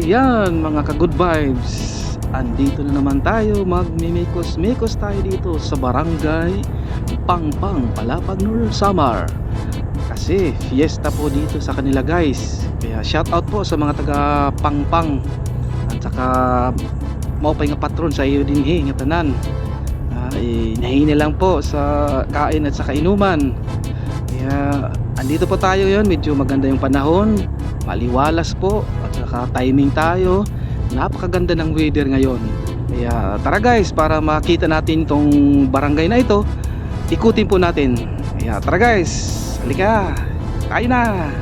Yan mga ka-good vibes, andito na naman tayo, magmimikos-mikos tayo dito sa barangay Pangpang, Palapag, Nur Samar. Kasi fiesta po dito sa kanila guys. Kaya shout out po sa mga taga Pangpang. At saka maupay nga patron sa iyo din nga tanan. Nahini lang po sa kain at saka inuman. Kaya andito po tayo yon, medyo maganda yung panahon, maliwalas po at saka timing tayo, napakaganda ng weather ngayon. Kaya tara guys, para makita natin tong barangay na ito, ikutin po natin. Kaya tara guys, halika, kain na.